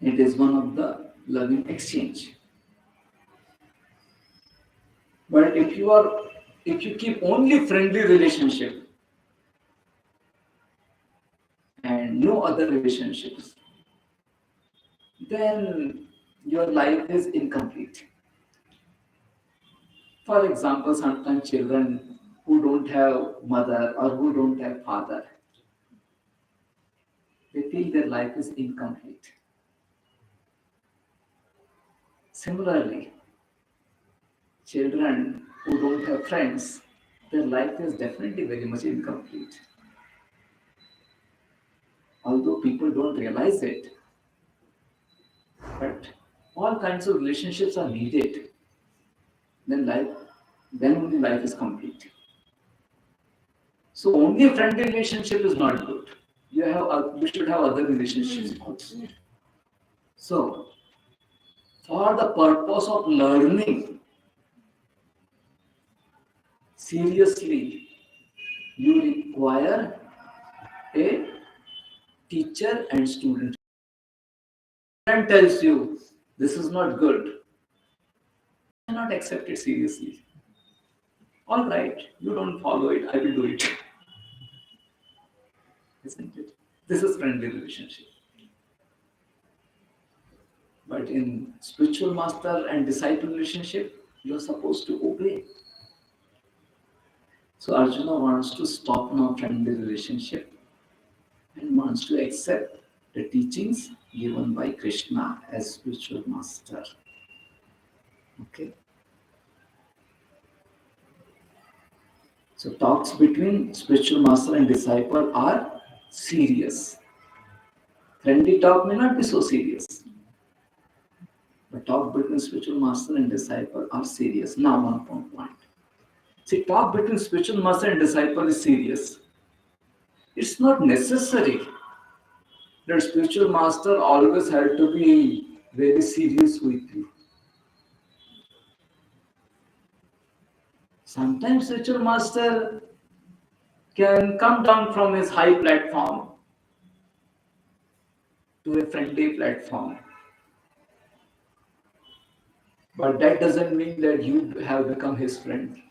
Speaker 1: It is one of the loving exchange. But if you keep only friendly relationship and no other relationships, then your life is incomplete. For example, sometimes children who don't have mother or who don't have father, they feel their life is incomplete. Similarly, children who don't have friends, their life is definitely very much incomplete. Although people don't realize it, but all kinds of relationships are needed. Then life, then only life is complete. So only a friendly relationship is not good. You should have other relationships also. So for the purpose of learning seriously, you require a teacher and student. Friend tells you this is not good, you cannot accept it seriously. All right, you don't follow it, I will do it. Isn't it? This is friendly relationship. But in spiritual master and disciple relationship, you are supposed to obey. So Arjuna wants to stop now friendly relationship and wants to accept the teachings given by Krishna as spiritual master. Okay. So talks between spiritual master and disciple are serious. Friendly talk may not be so serious. But talk between spiritual master and disciple are serious. Now one point. See, talk between spiritual master and disciple is serious. It's not necessary that spiritual master always had to be very serious with you. Sometimes spiritual master can come down from his high platform to a friendly platform. But that doesn't mean that you have become his friend.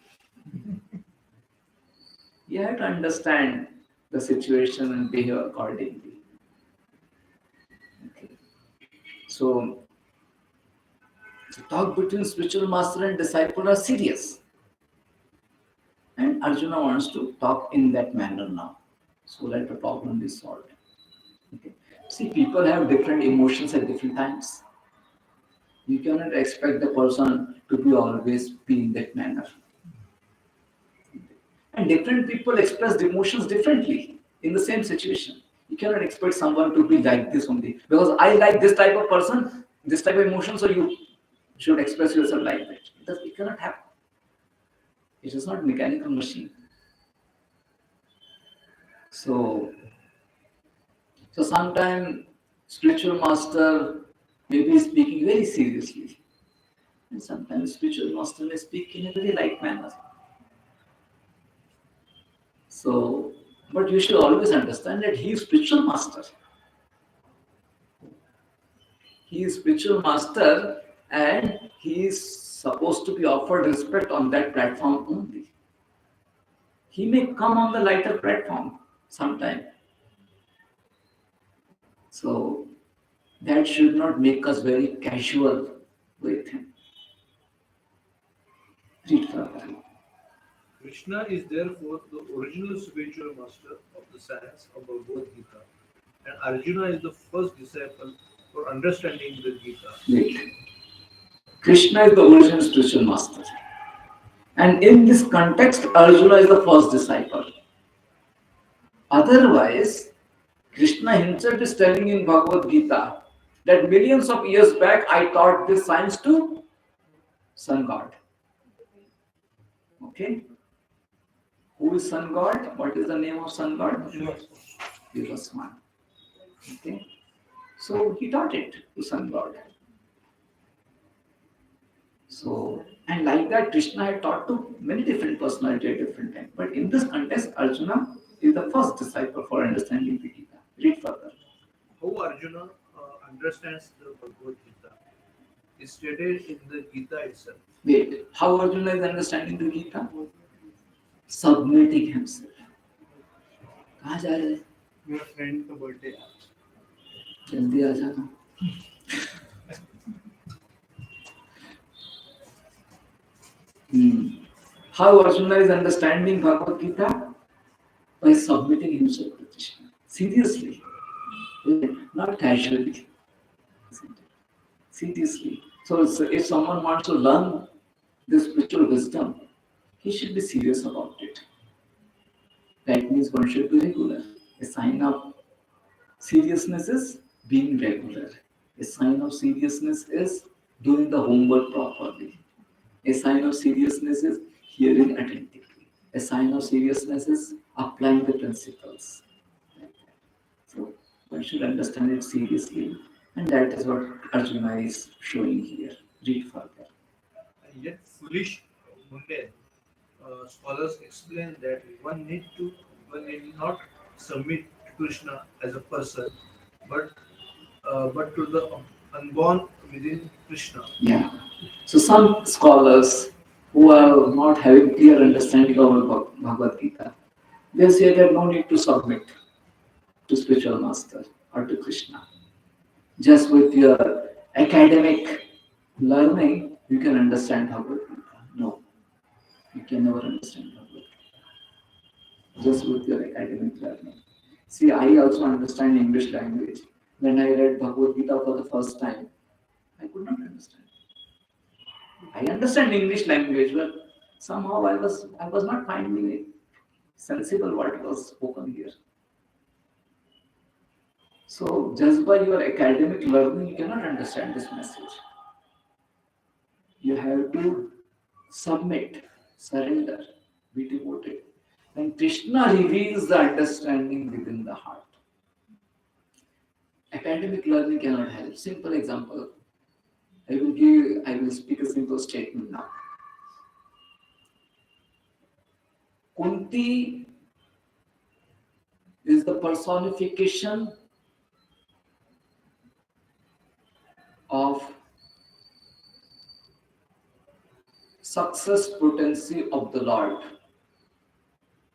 Speaker 1: You have to understand the situation and behave accordingly. Okay. So, talk between spiritual master and disciple are serious. And Arjuna wants to talk in that manner now. So let the problem be solved. Okay. See, people have different emotions at different times. You cannot expect the person to be always be in that manner. And different people express the emotions differently in the same situation. You cannot expect someone to be like this only. Because I like this type of person, this type of emotion, so you should express yourself like that. It cannot happen. It is not mechanical machine. So, so sometimes spiritual master may be speaking very seriously, and sometimes spiritual master may speak in a very light manner. So, but you should always understand that he is spiritual master. He is spiritual master, and he is supposed to be offered respect on that platform only. He may come on the lighter platform sometime. So that should not make us very casual with him. Read further.
Speaker 3: Krishna is therefore the original spiritual master of the science of Bhagavad Gita, and Arjuna is the first disciple for understanding the Gita.
Speaker 1: Wait. Krishna is the original spiritual master. And in this context, Arjuna is the first disciple. Otherwise, Krishna himself is telling in Bhagavad Gita that millions of years back I taught this science to Sun God. Okay? Who is Sun God? What is the name of Sun God? Vivaswan. Okay? So he taught it to Sun God. So And like that, Krishna had taught to many different personalities at different times. But in this context, Arjuna is the first disciple for understanding the Gita. Read further.
Speaker 3: How Arjuna understands the Bhagavad Gita is stated in the Gita itself.
Speaker 1: Wait, how Arjuna is understanding the Gita? Submitting himself. कहाँ जा रहे हैं?
Speaker 2: मेरा friend का birthday
Speaker 1: जल्दी आ जाना. How Arjuna is understanding Bhagavad Gita? By submitting himself to Krishna. Seriously. Not casually. Seriously. So if someone wants to learn this spiritual wisdom, he should be serious about it. That means one should be regular. A sign of seriousness is being regular. A sign of seriousness is doing the homework properly. A sign of seriousness is hearing attentively. A sign of seriousness is applying the principles. So one should understand it seriously, and that is what Arjuna is showing here. Read further.
Speaker 3: And yet, foolish mundane scholars explain that one need not submit to Krishna as a person, but but to the unborn within Krishna.
Speaker 1: Yeah. So some scholars who are not having clear understanding of Bhagavad Gita, they say that no need to submit to spiritual master or to Krishna. Just with your academic learning, you can understand Bhagavad Gita. No, you can never understand Bhagavad Gita. Just with your academic learning. See, I also understand English language. When I read Bhagavad Gita for the first time, I could not understand. I understand English language, but somehow I was not finding it sensible what was spoken here. So just by your academic learning, you cannot understand this message. You have to submit, surrender, be devoted. And Krishna reveals the understanding within the heart. Academic learning cannot help. Simple example. I will speak a simple statement now. Kunti is the personification of success potency of the Lord.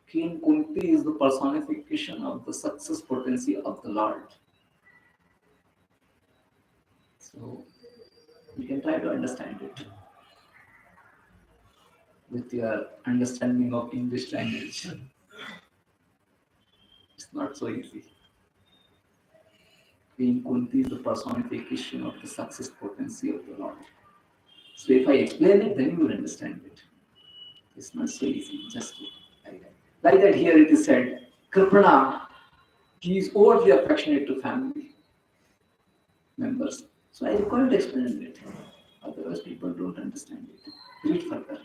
Speaker 1: King Kunti is the personification of the success potency of the Lord. So you can try to understand it with your understanding of English language. It's not so easy. King Kunti is the personification of the success potency of the Lord. So if I explain it, then you will understand it. It's not so easy, just like that. Like that here it is said, Kripana, he is overly affectionate to family members. So I require to explain it. Otherwise people don't understand it. Read further.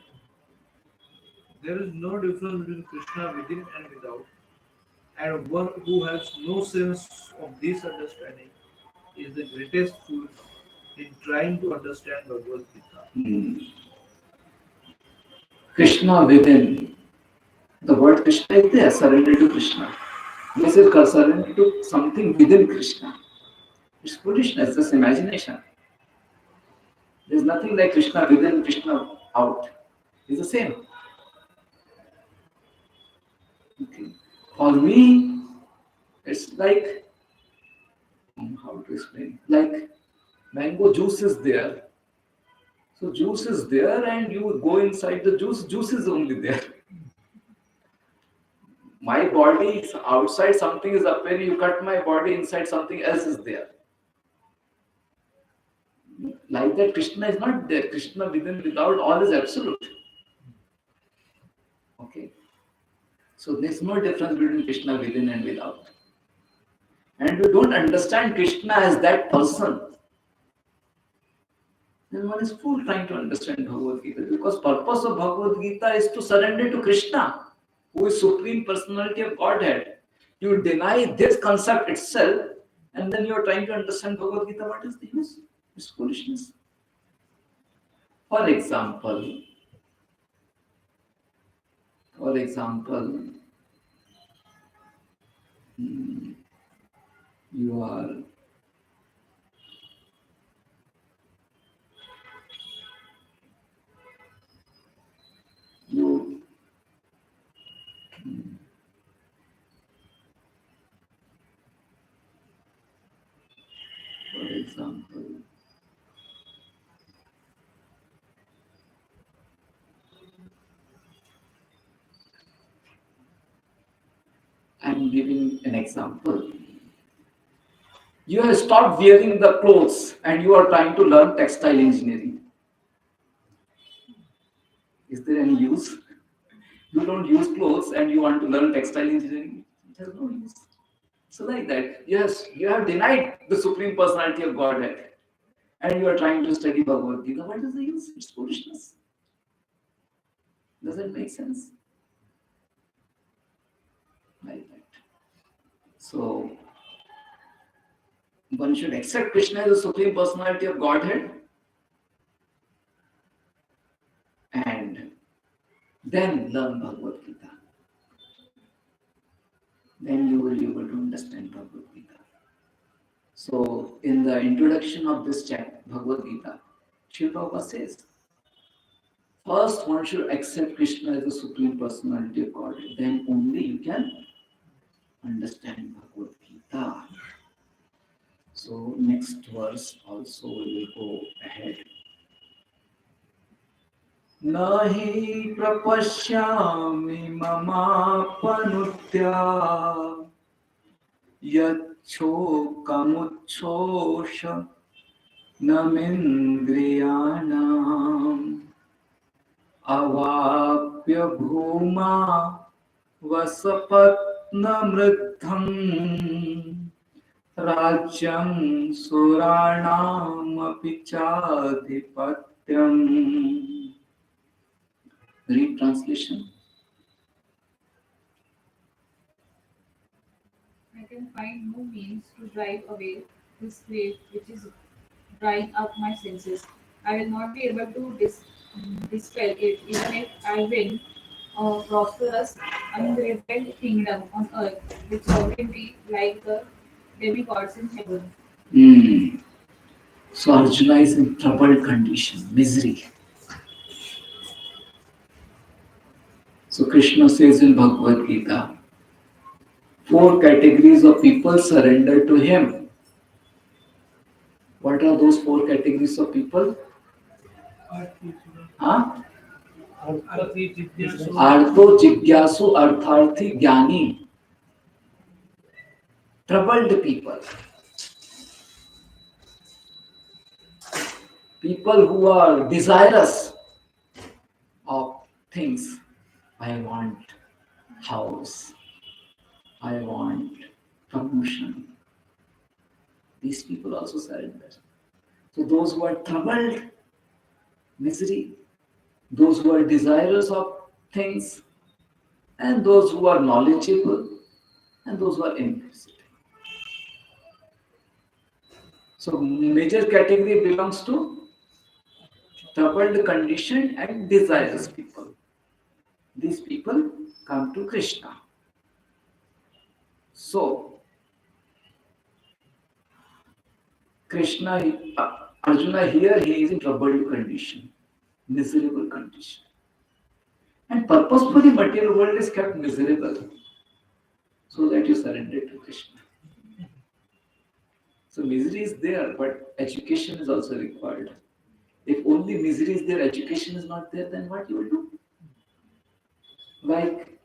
Speaker 3: There is no difference between Krishna within and without, and one who has no sense of this understanding is the greatest fool in trying to understand Bhagavad Gita.
Speaker 1: Krishna within. The word Krishna is there, surrender to Krishna. This is surrender to something within Krishna. It's foolishness, it's imagination. There's nothing like Krishna within, Krishna out. It's the same. Okay. For me, it's like, how to explain? Like mango juice is there. So juice is there and you go inside the juice, juice is only there. My body is outside, something is appearing, you cut my body, inside something else is there. Like that, Krishna is not there. Krishna within, without, all is absolute. Okay. So there's no difference between Krishna within and without. And you don't understand Krishna as that person, then one is fool trying to understand Bhagavad Gita. Because purpose of Bhagavad Gita is to surrender to Krishna, who is Supreme Personality of Godhead. You deny this concept itself, and then you are trying to understand Bhagavad Gita. What is the use? It's foolishness. For example, for example, mm, you are you for example, I'm giving an example. You have stopped wearing the clothes and you are trying to learn textile engineering. Is there any use? You don't use clothes and you want to learn textile engineering. It has no use. So like that, yes, you have denied the Supreme Personality of Godhead and you are trying to study Bhagavad Gita. What is the use? It's foolishness. Does that make sense? Like that. So one should accept Krishna as the Supreme Personality of Godhead and then learn Bhagavad Gita. Then you will be able to understand Bhagavad Gita. So, in the introduction of this chapter, Bhagavad Gita, Srila Prabhupada says, first one should accept Krishna as the Supreme Personality of Godhead. Then only you can understand Bhagavad Gita. So, next verse also we will go ahead. Nahi prapashyami mamapanutya yacchokamuchosha namindriyanam अवाप्य भूमा वसपत्नमृद्धं राज्यं सुराणामपि चाधिपत्यम्. Read translation.
Speaker 4: I can find no means to drive away this grief which is drying up my senses. I will not be able to dispel it even if I win a prosperous, unrivaled kingdom on earth with sovereignty like the demigods in heaven.
Speaker 1: Hmm. So Arjuna is in troubled condition, misery. So Krishna says in Bhagavad Gita, four categories of people surrender to him. What are those four categories of people? Huh? Artho, Jigyasu, Artharthi, Jnani. Troubled people. People who are desirous of things. I want house. I want promotion. These people also surrender. So those who are troubled, misery, those who are desirous of things, and those who are knowledgeable, and those who are inquisitive. So major category belongs to troubled condition and desirous people. These people come to Krishna. So Krishna, Arjuna here, he is in troubled condition, miserable condition. And purposefully material world is kept miserable so that you surrender to Krishna. So misery is there, but education is also required. If only misery is there, education is not there, then what you will do? Like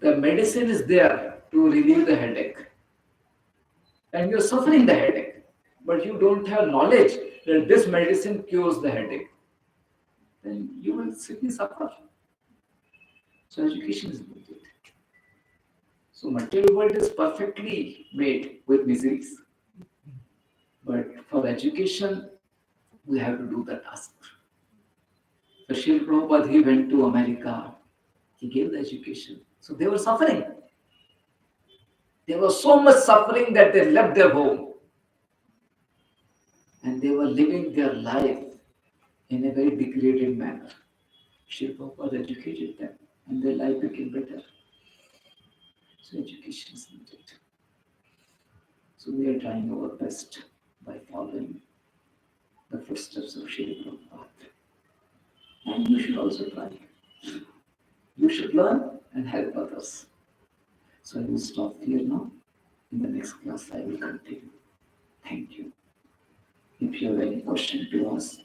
Speaker 1: the medicine is there to relieve the headache, and you're suffering the headache, but you don't have knowledge that this medicine cures the headache, then you will simply suffer. So education is needed. So material world is perfectly made with miseries. But for education, we have to do the task. So Srila Prabhupada, he went to America. He gave the education. So they were suffering. There was so much suffering that they left their home. And they were living their life in a very degraded manner. Srila Prabhupada educated them and their life became better. So education is needed. So we are trying our best by following the footsteps of Srila Prabhupada. And you should also try. You should learn and help others. So I will stop here now. In the next class I will continue. Thank you. If you have any question to ask,